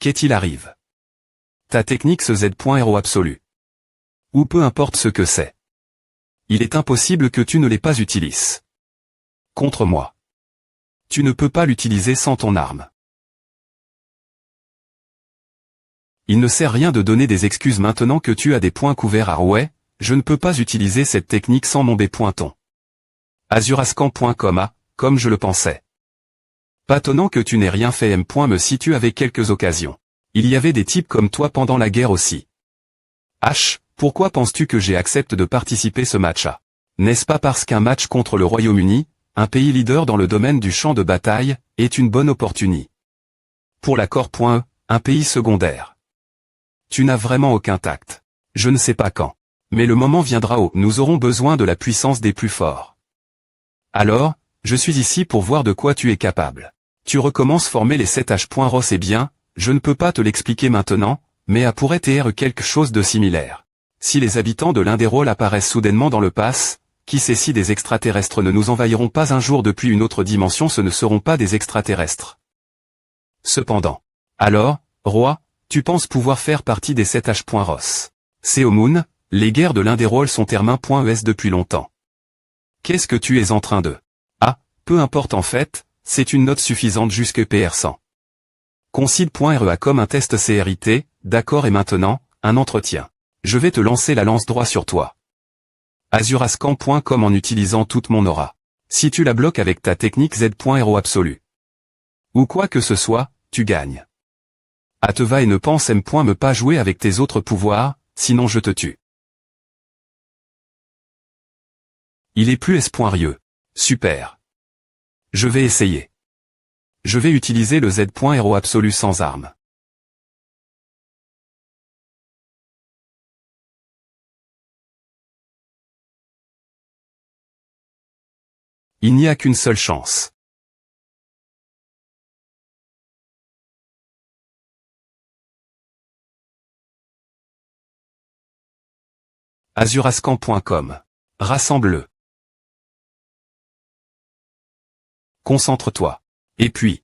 Qu'est-il arrive? Ta technique ce Z.ro absolu. Ou peu importe ce que c'est. Il est impossible que tu ne l'aies pas utilisé. Contre moi. Tu ne peux pas l'utiliser sans ton arme. Il ne sert rien de donner des excuses maintenant que tu as des points couverts à ouais, je ne peux pas utiliser cette technique sans mon B-ton. Azurascan.com a, comme je le pensais. Pas étonnant que tu n'aies rien fait M. me situe avec quelques occasions. Il y avait des types comme toi pendant la guerre aussi. H, pourquoi penses-tu que j'ai accepté de participer ce match-là? N'est-ce pas parce qu'un match contre le Royaume-Uni, un pays leader dans le domaine du champ de bataille, est une bonne opportunité? Pour l'accord.e, un pays secondaire. Tu n'as vraiment aucun tact. Je ne sais pas quand. Mais le moment viendra où nous aurons besoin de la puissance des plus forts. Alors, je suis ici pour voir de quoi tu es capable. Tu recommences former les 7H.ro c'est bien, je ne peux pas te l'expliquer maintenant, mais à pourrait être quelque chose de similaire. Si les habitants de l'un des rôles apparaissent soudainement dans le pass, qui sait si des extraterrestres ne nous envahiront pas un jour depuis une autre dimension, ce ne seront pas des extraterrestres. Cependant. Alors, roi, tu penses pouvoir faire partie des 7H.ros. Seomoon, les guerres de l'un des rôles sont termin.es depuis longtemps. Qu'est-ce que tu es en train de? Ah, peu importe en fait, c'est une note suffisante jusque PR100. Concile.re a comme un test CRIT, d'accord et maintenant, un entretien. Je vais te lancer la lance droit sur toi. Azurascan.com en utilisant toute mon aura. Si tu la bloques avec ta technique Z.ro absolu. Ou quoi que ce soit, tu gagnes. Ah te va et ne pense M. me pas jouer avec tes autres pouvoirs, sinon je te tue. Il est plus S.rieux. Super. Je vais essayer. Je vais utiliser le Z.ro absolu sans arme. Il n'y a qu'une seule chance. Azurascan.com. Rassemble-le. Concentre-toi. Et puis.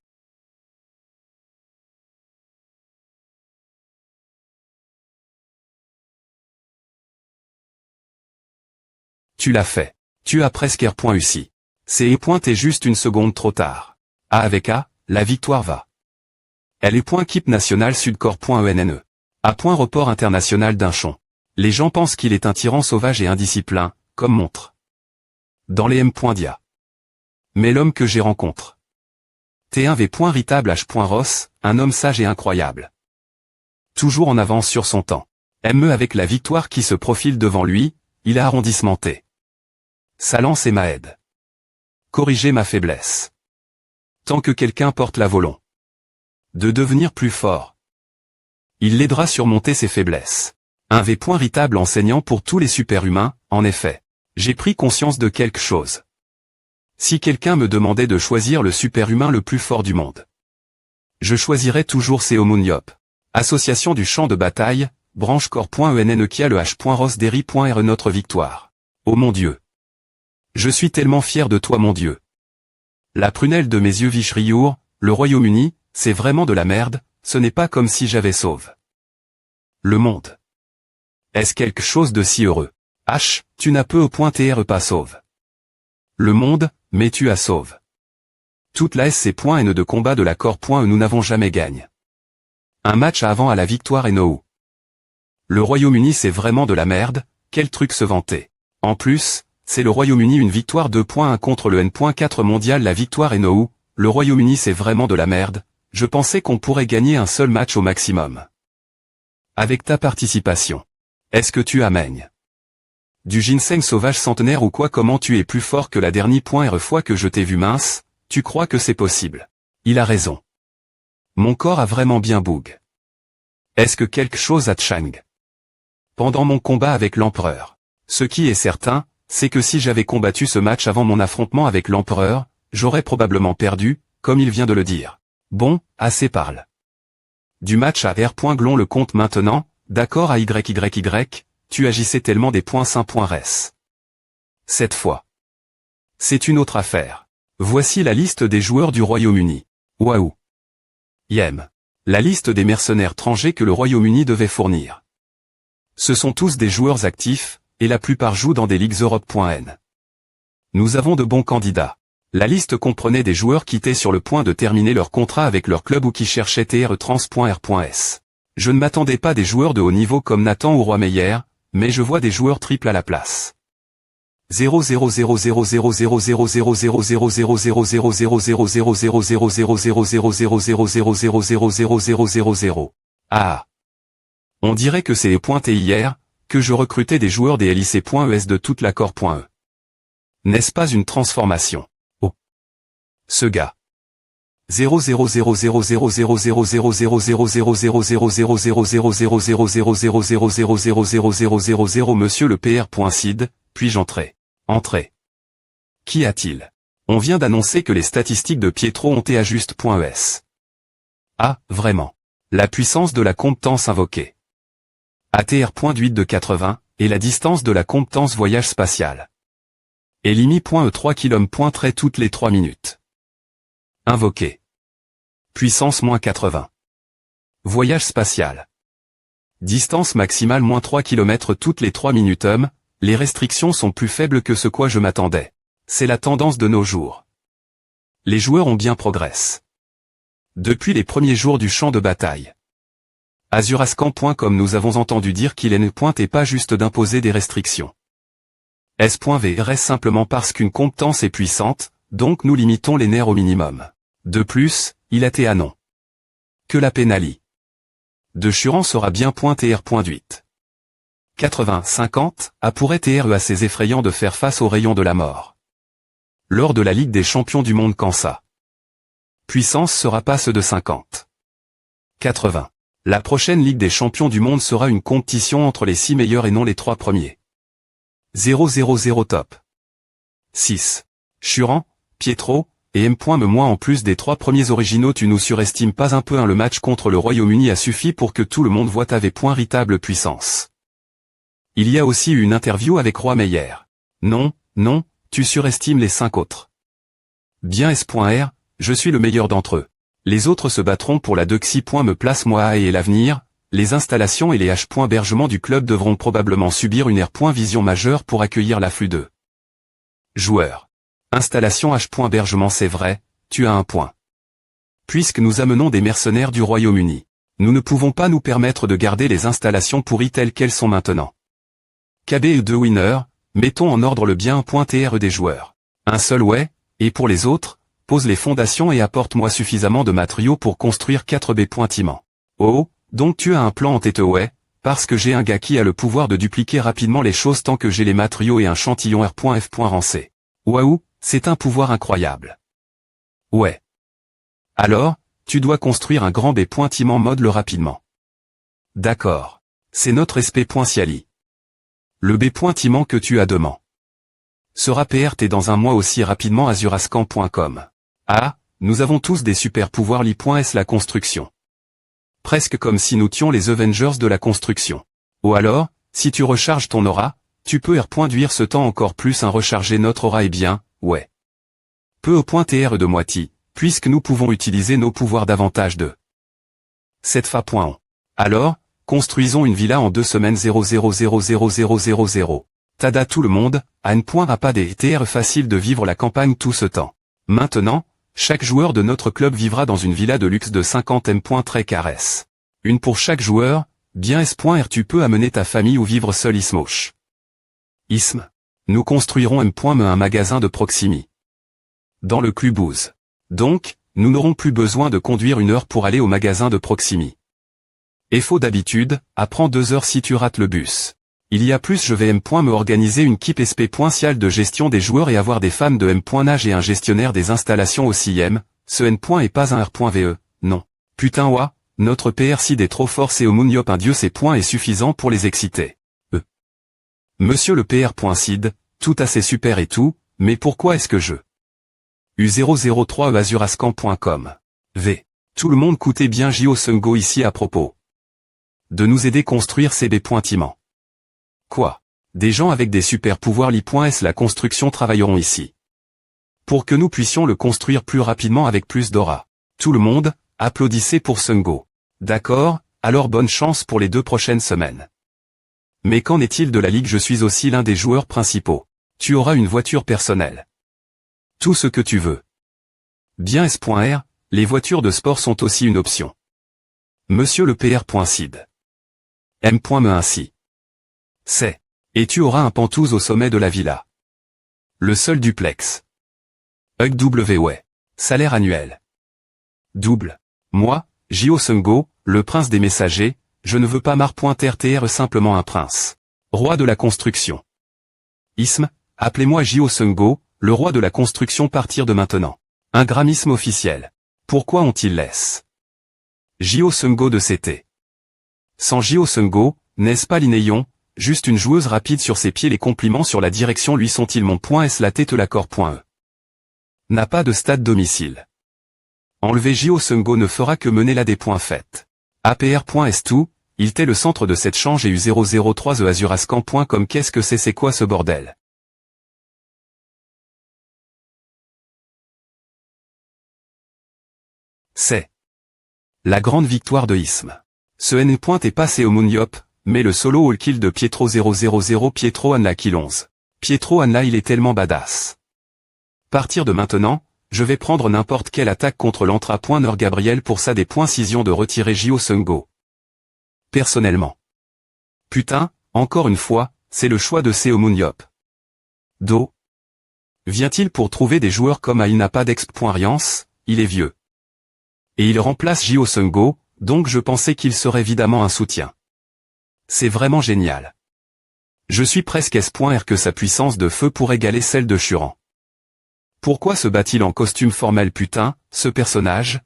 Tu l'as fait. Tu as presque R.ussi. C'est t'es juste une seconde trop tard. A avec A, la victoire va. Elle est .keep national sudcorps.enne. A .report international d'Inchon. Les gens pensent qu'il est un tyran sauvage et indiscipliné, comme montre. Dans les M.dia. Mais l'homme que j'ai rencontre. T1V. Ritable H.Ross, un homme sage et incroyable. Toujours en avance sur son temps. ME avec la victoire qui se profile devant lui, il a arrondissementé. Sa lance est ma aide. Corriger ma faiblesse. Tant que quelqu'un porte la volonté de devenir plus fort. Il l'aidera à surmonter ses faiblesses. Un V. Ritable enseignant pour tous les super-humains, en effet. J'ai pris conscience de quelque chose. Si quelqu'un me demandait de choisir le super-humain le plus fort du monde, je choisirais toujours Seomoon Yop. Association du champ de bataille, branche corps.enn qui a le H.rosderry.re notre victoire. Oh mon Dieu. Je suis tellement fier de toi mon Dieu. La prunelle de mes yeux Vichriour, le Royaume-Uni, c'est vraiment de la merde, ce n'est pas comme si j'avais sauvé le monde. Est-ce quelque chose de si heureux? H, tu n'as peu au point TR pas sauve le monde, mais tu as sauve. Toute la SC.N de combat de l'accord.E nous n'avons jamais gagné. Un match avant à la victoire et no. Le Royaume-Uni c'est vraiment de la merde, quel truc se vanter. En plus, c'est le Royaume-Uni une victoire 2.1 contre le N.4 mondial la victoire et no. Le Royaume-Uni c'est vraiment de la merde, je pensais qu'on pourrait gagner un seul match au maximum. Avec ta participation. Est-ce que tu amènes du ginseng sauvage centenaire ou quoi? Comment tu es plus fort que la dernière fois que je t'ai vu mince, tu crois que c'est possible? Il a raison. Mon corps a vraiment bien boug. Est-ce que quelque chose a Chang? Pendant mon combat avec l'empereur. Ce qui est certain, c'est que si j'avais combattu ce match avant mon affrontement avec l'empereur, j'aurais probablement perdu, comme il vient de le dire. Bon, assez parle. Du match à R. Glon le compte maintenant, d'accord à YYY, tu agissais tellement des points .res. Cette fois. C'est une autre affaire. Voici la liste des joueurs du Royaume-Uni. Waouh. Yem. La liste des mercenaires étrangers que le Royaume-Uni devait fournir. Ce sont tous des joueurs actifs, et la plupart jouent dans des ligues Europe.n. Nous avons de bons candidats. La liste comprenait des joueurs qui étaient sur le point de terminer leur contrat avec leur club ou qui cherchaient trans.r.s. Je ne m'attendais pas des joueurs de haut niveau comme Nathan ou Roy Meyer, mais je vois des joueurs triples à la place. 00000000000000000000000000000000000000000000000000000000000000000000000000000000000000000000000000000000000000000000000000000000000000000000000000000000000000000000000000000000000000000000000000000000000000000000000000000000000000000000000000000000000000000000000000000000000000000000000000000000000000000000000000000000000000000000000000000000000000000000000000000000000000000000000000000000000000000000000000000000000000000000000000000000000 Ce gars. Ce gars. 000000000000000000000000000000000000000000000000000000000000000000000000000000000000000000000000000000000000000000000000000000000000000000000000000000000000000000000000000000000000000000000000000000000000000000000000000000000000000000000000000000000000000000000000000000000000000000000000000000000000000000000000000000000000000000000000000000000000000000000000000000000000000000000000000000000000000000000000000000000000000000000000000000000000000000000000000000000000000000000000000On vient d'annoncer que les statistiques de Pietro ont été ajustes.es. Ah, vraiment. La puissance de la compétence invoquée. ATR.8 de 80, et la distance de la compétence voyage spatial. Elimi.e3 km. Toutes les 3 minutes. Invoqué. Puissance -80. Voyage spatial. Distance maximale -3 km toutes les 3 minutes. Les restrictions sont plus faibles que ce quoi je m'attendais. C'est la tendance de nos jours. Les joueurs ont bien progressé. Depuis les premiers jours du champ de bataille. Azurascan.com nous avons entendu dire qu'il est et pas juste d'imposer des restrictions. S.VR simplement parce qu'une compétence est puissante, donc nous limitons les nerfs au minimum. De plus, il a été à non. Que la pénalie. De Churan sera bien .TR.8. 80-50, a pourrait TRE assez effrayant de faire face au rayon de la mort. Lors de la Ligue des champions du monde quand ça. Puissance sera passe de 50. 80. La prochaine Ligue des champions du monde sera une compétition entre les 6 meilleurs et non les 3 premiers. 000 top. 6. Churan, Pietro, et M. Moi en plus des 3 premiers originaux tu nous surestimes pas un peu le match contre le Royaume-Uni a suffi pour que tout le monde voit ta véritable puissance. Il y a aussi eu une interview avec Roy Meyer. Non, non, tu surestimes les 5 autres. Bien S.R, je suis le meilleur d'entre eux. Les autres se battront pour la Duxi. Me place moi et l'avenir, les installations et les H.bergement du club devront probablement subir une R.vision majeure pour accueillir l'afflux de joueurs. Installation H.bergement c'est vrai, tu as un point. Puisque nous amenons des mercenaires du Royaume-Uni, nous ne pouvons pas nous permettre de garder les installations pourries telles qu'elles sont maintenant. KB2 winner, mettons en ordre le bien .TRE des joueurs. Un seul ouais, et pour les autres, pose les fondations et apporte-moi suffisamment de matériaux pour construire 4B pointiment. Oh, donc tu as un plan en tête ouais, parce que j'ai un gars qui a le pouvoir de dupliquer rapidement les choses tant que j'ai les matériaux et un chantillon R.F. rancé. Waouh, c'est un pouvoir incroyable. Ouais. Alors, tu dois construire un grand B pointiment mode-le rapidement. D'accord. C'est notre SP.Ciali. Le B pointiment que tu as demain. Sera PRT dans un mois aussi rapidement azurascan.com. Ah, nous avons tous des super pouvoirs li.s la construction. Presque comme si nous tions les Avengers de la construction. Ou alors, si tu recharges ton aura, tu peux R.duire ce temps encore plus recharger notre aura et bien, ouais. Peu au .TR de moitié, puisque nous pouvons utiliser nos pouvoirs davantage de 7 fois. Alors, construisons une villa en 2 semaines 000000000. Tada tout le monde, à n point pas des TR facile de vivre la campagne tout ce temps. Maintenant, chaque joueur de notre club vivra dans une villa de luxe de 50 m. Très caresse. Une pour chaque joueur, bien S.R tu peux amener ta famille ou vivre seul Ismoche. Ism. Nous construirons M. un magasin de proximité. Dans le clubhouse. Donc, nous n'aurons plus besoin de conduire 1 heure pour aller au magasin de proximité. Et faux d'habitude, apprends 2 heures si tu rates le bus. Il y a plus je vais M. me organiser une équipe SP.cial de gestion des joueurs et avoir des femmes de M. nage et un gestionnaire des installations aussi M. Ce N. est pas un R.ve, non. Putain ouah, notre PRCD est trop fort c'est au Mouniop un dieu ces points est suffisant pour les exciter. Monsieur le PR.cid, tout assez super et tout, mais pourquoi est-ce que je U003 azurascan.com. V. Tout le monde coûtait bien J.O. Sungo ici à propos. De nous aider construire CB pointiment. Quoi? Des gens avec des super pouvoirs li.s la construction travailleront ici. Pour que nous puissions le construire plus rapidement avec plus d'aura. Tout le monde, applaudissez pour Sungo. D'accord, alors bonne chance pour les 2 prochaines semaines. Mais qu'en est-il de la ligue? Je suis aussi l'un des joueurs principaux. Tu auras une voiture personnelle. Tout ce que tu veux. Bien S.R, les voitures de sport sont aussi une option. Monsieur le PR.Cid. M.Me ainsi. C'est. Et tu auras un Pantouz au sommet de la villa. Le seul duplex. HUG. Salaire annuel. Double. Moi, Jio Seung-go, le prince des messagers, je ne veux pas Mar.RTR simplement un prince. Roi de la construction. Isme, appelez-moi Jio Seung-go, le roi de la construction partir de maintenant. Un grammisme officiel. Pourquoi on-t-il laisse Jio Seung-go de CT. Sans Jio Seung-go, n'est-ce pas l'Inéon, juste une joueuse rapide sur ses pieds? Les compliments sur la direction lui sont-ils mon point? Est-ce la tête l'accord.E. N'a pas de stade domicile. Enlever Jio Seung-go ne fera que mener là des points faits. APR.S2, il t'est le centre de cette change et U003 Azurascan.com. Qu'est-ce que c'est quoi ce bordel? C'est la grande victoire de Isme. Ce N est passé au Moonyop, mais le solo all kill de Pietro 000 Pietro Anla kill 11. Pietro Anla il est tellement badass. Partir de maintenant, je vais prendre n'importe quelle attaque contre l'entra.Neur Gabriel pour ça des points cision de retirer Jio Seung-go. Personnellement. Putain, encore une fois, c'est le choix de Seo Moonyop. Do. Vient-il pour trouver des joueurs comme il n'a pas d'exp.Riance, il est vieux. Et il remplace Jio Seung-go, donc je pensais qu'il serait évidemment un soutien. C'est vraiment génial. Je suis presque S.R que sa puissance de feu pourrait égaler celle de Churan. Pourquoi se bat-il en costume formel? Putain, ce personnage,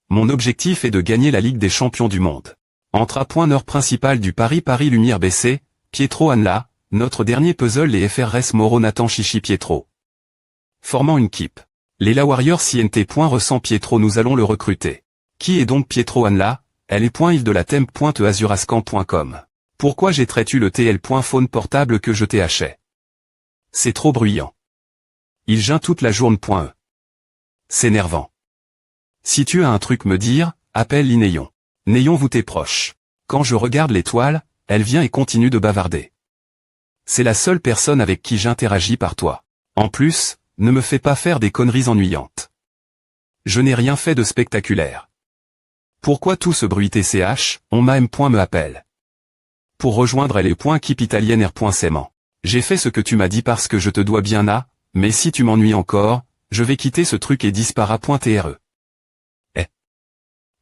mon objectif est de gagner la Ligue des Champions du Monde. Entra.Neur principal du Paris Lumière BC, Pietro Anla, notre dernier puzzle les FRS Moro Nathan Chichi Pietro. Formant une keep. Les La Warriors CNT. Ressent Pietro nous allons le recruter. Qui est donc Pietro Anla? Elle est .il de la temp.azurascan.com. Pourquoi j'ai traité le TL.phone portable que je t'ai acheté? C'est trop bruyant. Il geint toute la journée. C'est énervant. Si tu as un truc me dire, appelle l'Inéon. Néon vous t'es proche. Quand je regarde l'étoile, elle vient et continue de bavarder. C'est la seule personne avec qui j'interagis par toi. En plus, ne me fais pas faire des conneries ennuyantes. Je n'ai rien fait de spectaculaire. Pourquoi tout ce bruit? TCH, on m'a me appelle. Pour rejoindre les points keep italienne R.Saiman. J'ai fait ce que tu m'as dit parce que je te dois bien à, mais si tu m'ennuies encore, je vais quitter ce truc et dispara.tre.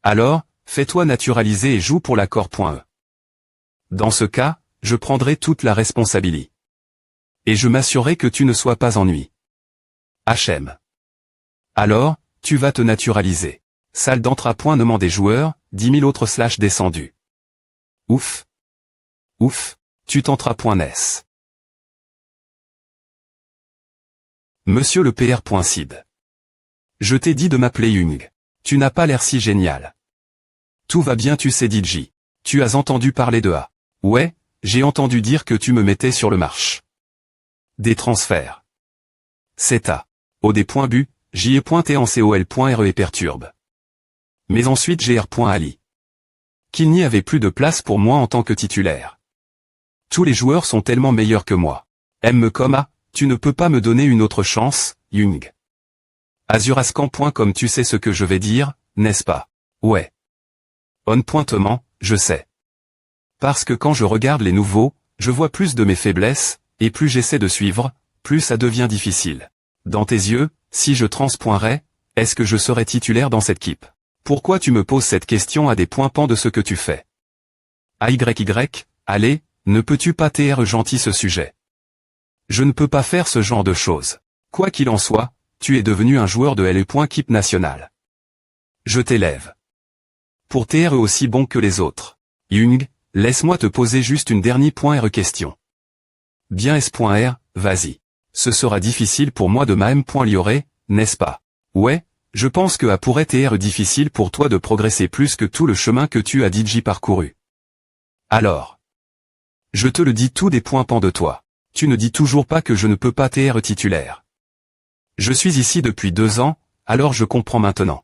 Alors, fais-toi naturaliser et joue pour l'accord.E. Dans ce cas, je prendrai toute la responsabilité. Et je m'assurerai que tu ne sois pas ennuyé. HM. Alors, tu vas te naturaliser. Salle d'entra.Nement des joueurs, 10 000 autres / descendus. Ouf. Ouf, tu tenteras.nes. Monsieur le PR.Cid. Je t'ai dit de m'appeler Jung. Tu n'as pas l'air si génial. Tout va bien tu sais DJ. Tu as entendu parler de A. Ouais, j'ai entendu dire que tu me mettais sur le marche. Des transferts. C'est à. OD.bu, j'y ai pointé en COL.re et perturbe. Mais ensuite GR.ali. Qu'il n'y avait plus de place pour moi en tant que titulaire. Tous les joueurs sont tellement meilleurs que moi. M. Tu ne peux pas me donner une autre chance, Jung. Azurascan.com tu sais ce que je vais dire, n'est-ce pas? Ouais. On.ment, je sais. Parce que quand je regarde les nouveaux, je vois plus de mes faiblesses, et plus j'essaie de suivre, plus ça devient difficile. Dans tes yeux, si je transpointais, est-ce que je serais titulaire dans cette équipe? Pourquoi tu me poses cette question à des points pans de ce que tu fais? AYY, allez, ne peux-tu pas t'être gentil ce sujet? Je ne peux pas faire ce genre de choses. Quoi qu'il en soit, tu es devenu un joueur de LE.Équipe nationale. Je t'élève. Pour t'être aussi bon que les autres. Jung, laisse-moi te poser juste une dernière question. Bien S.R, vas-y. Ce sera difficile pour moi de m'am.liorer, n'est-ce pas? Ouais, je pense que A pourrait être difficile pour toi de progresser plus que tout le chemin que tu as DJ parcouru. Alors. Je te le dis tout des points pans de toi. Tu ne dis toujours pas que je ne peux pas être titulaire. Je suis ici depuis 2 ans, alors je comprends maintenant.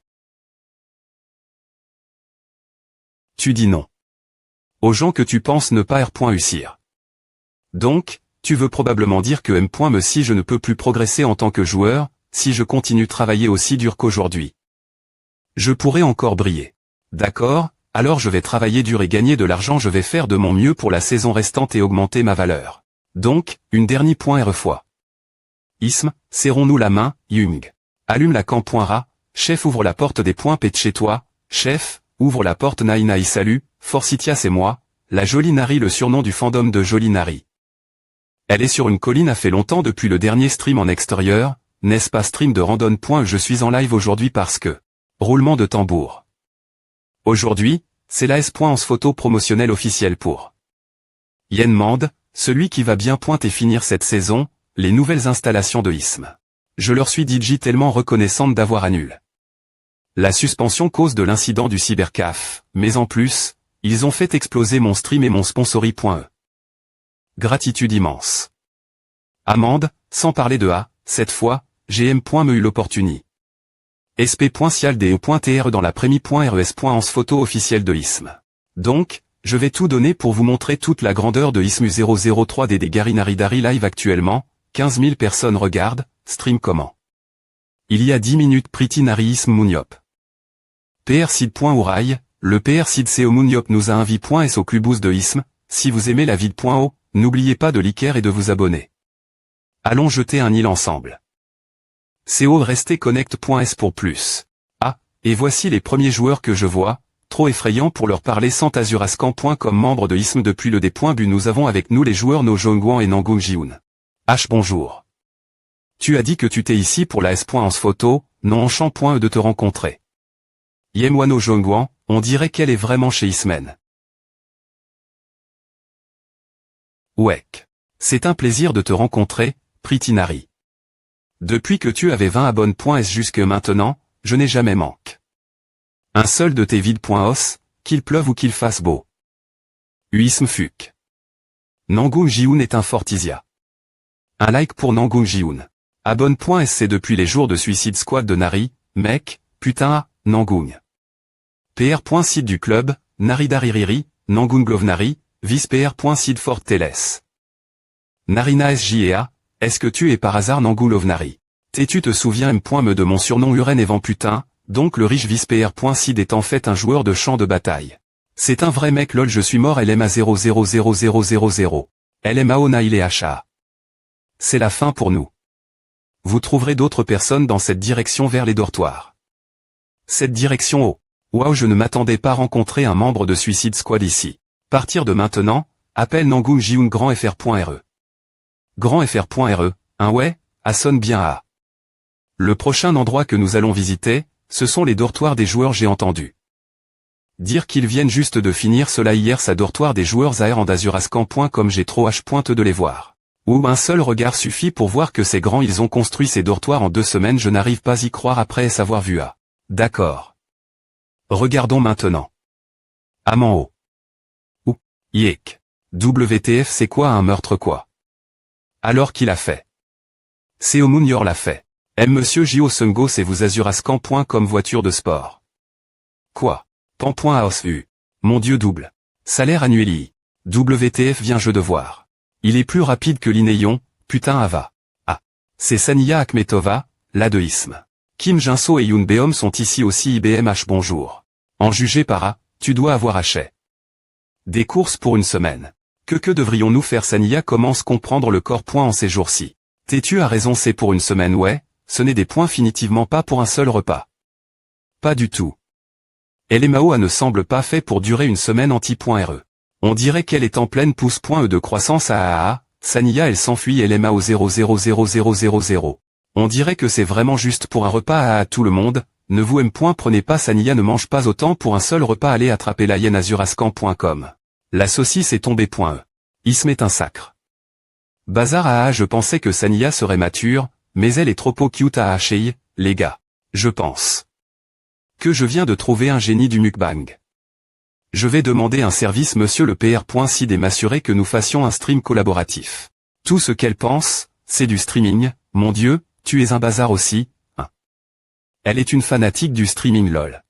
Tu dis non. Aux gens que tu penses ne pas réussir. Donc, tu veux probablement dire que me si je ne peux plus progresser en tant que joueur, si je continue travailler aussi dur qu'aujourd'hui. Je pourrais encore briller. D'accord, alors je vais travailler dur et gagner de l'argent, je vais faire de mon mieux pour la saison restante et augmenter ma valeur. Donc, une dernière fois. Ism, serrons-nous la main, Jung. Allume la camp.ra, chef ouvre la porte des points P de chez toi, chef, ouvre la porte Naïnaï salut, Forsythia c'est moi, la jolie Nari le surnom du fandom de Jolie Nari. Elle est sur une colline a fait longtemps depuis le dernier stream en extérieur, n'est-ce pas stream de random. Je suis en live aujourd'hui parce que... Roulement de tambour. Aujourd'hui, c'est la S.en photo promotionnelle officielle pour Yen Mand, celui qui va bien et finir cette saison, les nouvelles installations de Ism. Je leur suis tellement reconnaissante d'avoir annulé la suspension cause de l'incident du cybercaf, mais en plus, ils ont fait exploser mon stream et mon sponsory.e. Gratitude immense. Amende, sans parler de A, cette fois, GM.me eu l'opportunité. sp.cialde.tr dans la prémie.res.en photo officielle de Ism. Donc, je vais tout donner pour vous montrer toute la grandeur de Ismu 003D des Garinaridari live actuellement, 15 000 personnes regardent, stream comment. Il y a 10 minutes Pretty Nari Ism Mouniop. prsid.ouraille, le prsid CO Mouniop nous a invi.s au clubhouse de Ism, si vous aimez la vid.o, n'oubliez pas de liker et de vous abonner. Allons jeter un île ensemble. CO restez connect.s pour plus. Ah, et voici les premiers joueurs que je vois, trop effrayants pour leur parler sans Azurascan. Comme membre de Ism depuis le D.bu nous avons avec nous les joueurs No Jongguan et Nangung Jiun. H bonjour. Tu as dit que tu t'es ici pour la S.en photo, non enchant.e de te rencontrer. Yemwano Jongguan, on dirait qu'elle est vraiment chez Ismen. Ouek. C'est un plaisir de te rencontrer, Pretty Nari. Depuis que tu avais 20 abonnes.s jusque maintenant, je n'ai jamais manqué un seul de tes vides.os, qu'il pleuve ou qu'il fasse beau. Uism Fuk. Nangung Jiun est un Fortisia. Un like pour Nangung Jiun. Abonne.s c'est depuis les jours de Suicide Squad de Nari, mec, putain, Nangung. pr.site du club, Naridaririri, Nangung Glovnari, vice-pr.site Fort Teles. Narina SJEA, est-ce que tu es par hasard Nangung Lovnari? Tu te souviens me de mon surnom Uren Evan putain, donc le riche vice-pr.site est en fait un joueur de champ de bataille. C'est un vrai mec lol je suis mort LMA 000000. LMA Onail et HA. C'est la fin pour nous. Vous trouverez d'autres personnes dans cette direction vers les dortoirs. Cette direction au. Waouh je ne m'attendais pas à rencontrer un membre de Suicide Squad ici. Partir de maintenant, appelle Nangung Jiun Grand FR.re. Grand FR.re, ouais, ah sonne bien à. Le prochain endroit que nous allons visiter, ce sont les dortoirs des joueurs j'ai entendu dire qu'ils viennent juste de finir cela hier sa dortoir des joueurs AR en Azurascan. Comme j'ai trop h de les voir. Ou un seul regard suffit pour voir que c'est grand ils ont construit ces dortoirs en 2 semaines je n'arrive pas y croire après savoir vu à. D'accord. Regardons maintenant. Amanho. Ou. Yek. WTF c'est quoi un meurtre quoi? Alors qu'il a fait. C'est Omunyor l'a fait. Monsieur J.O. Sungo c'est vous Azurascan. Comme voiture de sport. Quoi? Pan.aos. Mon dieu double. Salaire annuel. WTF vient jeu de voir. Il est plus rapide que l'Inéon, putain Ava. Ah. C'est Saniya Akhmetova, la de Ism. Kim Jinso et Yoon Beom sont ici aussi IBMH bonjour. En juger par A, tu dois avoir acheté des courses pour une semaine. Que devrions-nous faire Saniya commence comprendre le corps. En ces jours-ci. Tu as raison c'est pour une semaine ouais, ce n'est des points définitivement pas pour un seul repas. Pas du tout. LMAO ne semble pas fait pour durer une semaine anti.re. On dirait qu'elle est en pleine pousse.e de croissance à Saniya elle s'enfuit LMAO 000000. On dirait que c'est vraiment juste pour un repas à tout le monde, ne vous prenez pas Saniya ne mange pas autant pour un seul repas allez attraper la hyène Azurascan.com. La saucisse est tombée.e. Ism est un sacre. Bazar à je pensais que Saniya serait mature, mais elle est trop cute à Hachei, les gars. Je pense que je viens de trouver un génie du mukbang. Je vais demander un service monsieur le PR.sid et m'assurer que nous fassions un stream collaboratif. Tout ce qu'elle pense, c'est du streaming, mon dieu, tu es un bazar aussi, hein. Elle est une fanatique du streaming lol.